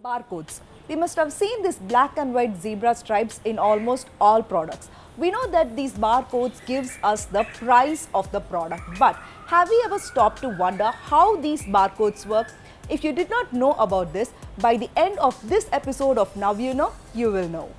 Barcodes. We must have seen these black and white zebra stripes in almost all products. We know that these barcodes gives us the price of the product, but have we ever stopped to wonder how these barcodes work? If you did not know about this, by the end of this episode of Now You Know, you will know.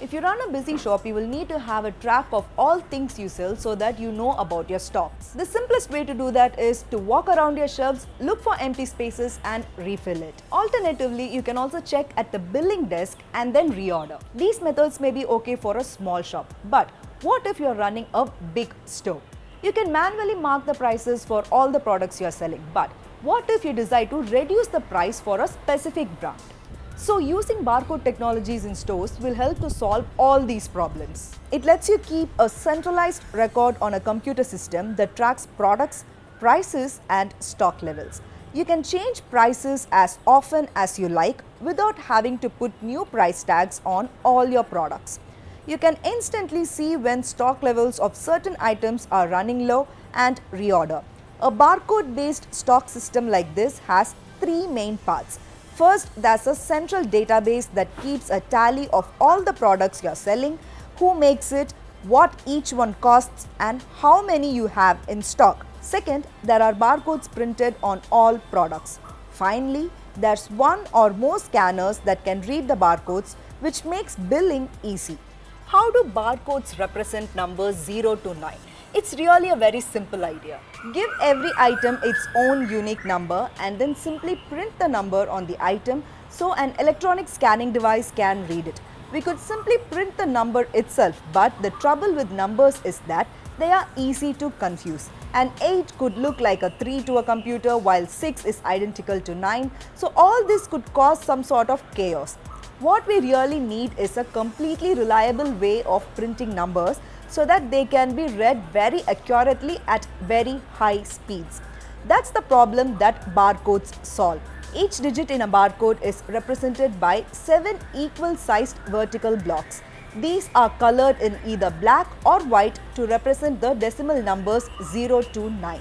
If you run a busy shop, you will need to have a track of all things you sell so that you know about your stocks. The simplest way to do that is to walk around your shelves, look for empty spaces and refill it. Alternatively, you can also check at the billing desk and then reorder. These methods may be okay for a small shop, but what if you're running a big store? You can manually mark the prices for all the products you're selling, but what if you decide to reduce the price for a specific brand? So using barcode technologies in stores will help to solve all these problems. It lets you keep a centralized record on a computer system that tracks products, prices and stock levels. You can change prices as often as you like without having to put new price tags on all your products. You can instantly see when stock levels of certain items are running low and reorder. A barcode-based stock system like this has three main parts. First, there's a central database that keeps a tally of all the products you're selling, who makes it, what each one costs, and how many you have in stock. Second, there are barcodes printed on all products. Finally, there's one or more scanners that can read the barcodes, which makes billing easy. How do barcodes represent numbers 0 to 9? It's really a very simple idea. Give every item its own unique number and then simply print the number on the item so an electronic scanning device can read it. We could simply print the number itself, but the trouble with numbers is that they are easy to confuse. An 8 could look like a 3 to a computer while 6 is identical to 9, so all this could cause some sort of chaos. What we really need is a completely reliable way of printing numbers so that they can be read very accurately at very high speeds. That's the problem that barcodes solve. Each digit in a barcode is represented by 7 equal-sized vertical blocks. These are colored in either black or white to represent the decimal numbers 0 to 9.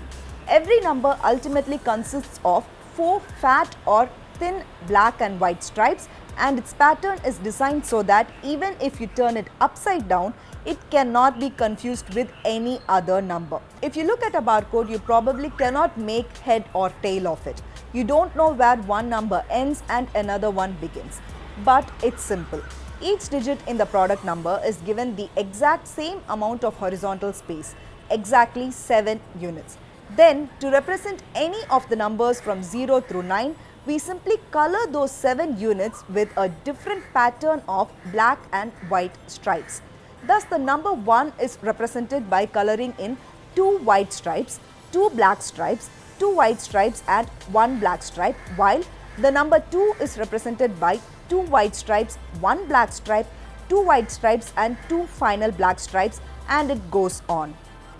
Every number ultimately consists of 4 fat or thin black and white stripes, and its pattern is designed so that even if you turn it upside down, it cannot be confused with any other number. If you look at a barcode, you probably cannot make head or tail of it. You don't know where one number ends and another one begins. But it's simple. Each digit in the product number is given the exact same amount of horizontal space, exactly 7 units. Then, to represent any of the numbers from 0 through 9, we simply color those 7 units with a different pattern of black and white stripes. Thus, the number 1 is represented by coloring in 2 white stripes, 2 black stripes, 2 white stripes and 1 black stripe, while the number 2 is represented by 2 white stripes, 1 black stripe, 2 white stripes and 2 final black stripes, and it goes on.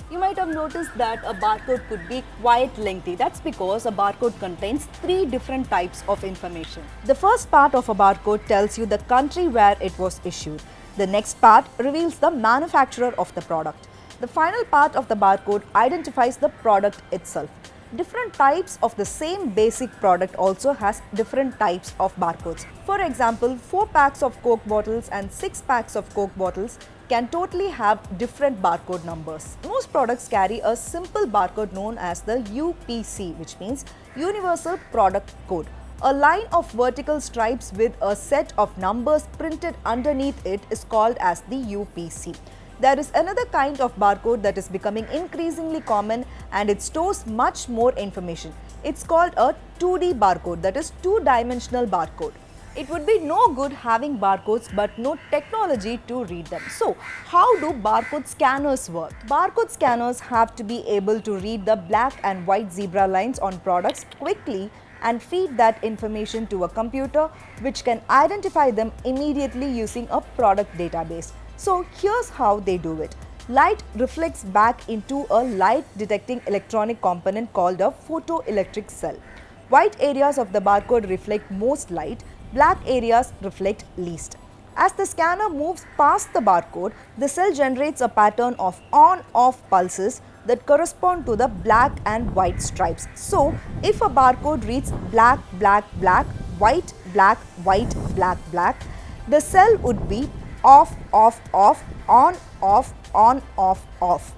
You might have noticed that a barcode could be quite lengthy. That's because a barcode contains 3 different types of information. The first part of a barcode tells you the country where it was issued. The next part reveals the manufacturer of the product. The final part of the barcode identifies the product itself. Different types of the same basic product also has different types of barcodes. For example, 4 packs of Coke bottles and 6 packs of Coke bottles can totally have different barcode numbers. Most products carry a simple barcode known as the UPC, which means Universal Product Code. A line of vertical stripes with a set of numbers printed underneath it is called as the UPC. There is another kind of barcode that is becoming increasingly common and it stores much more information. It's called a 2D barcode, that is two-dimensional barcode. It would be no good having barcodes but no technology to read them. So, how do barcode scanners work? Barcode scanners have to be able to read the black and white zebra lines on products quickly and feed that information to a computer which can identify them immediately using a product database. So here's how they do it. Light reflects back into a light detecting electronic component called a photoelectric cell. White areas of the barcode reflect most light, black areas reflect least. As the scanner moves past the barcode, the cell generates a pattern of on-off pulses that correspond to the black and white stripes. So, if a barcode reads black, black, black, white, black, white, black, black, the cell would be off, off, off, on, off, on, off, off.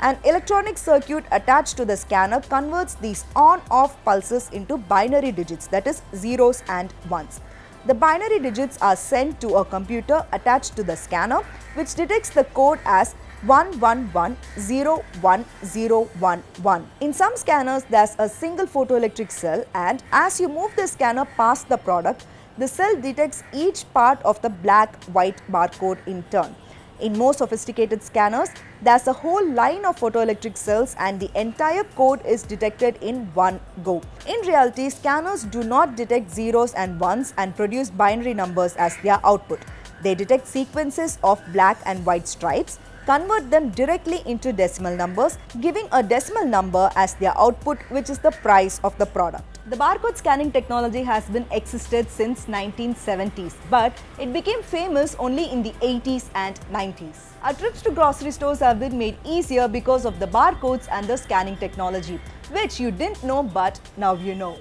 An electronic circuit attached to the scanner converts these on-off pulses into binary digits, that is zeros and ones. The binary digits are sent to a computer attached to the scanner, which detects the code as 111010111. In some scanners, there's a single photoelectric cell, and as you move the scanner past the product, the cell detects each part of the black-white barcode in turn. In more sophisticated scanners, there's a whole line of photoelectric cells and the entire code is detected in one go. In reality, scanners do not detect zeros and ones and produce binary numbers as their output. They detect sequences of black and white stripes, convert them directly into decimal numbers, giving a decimal number as their output, which is the price of the product. The barcode scanning technology has been existed since 1970s, but it became famous only in the 80s and 90s. Our trips to grocery stores have been made easier because of the barcodes and the scanning technology, which you didn't know but now you know.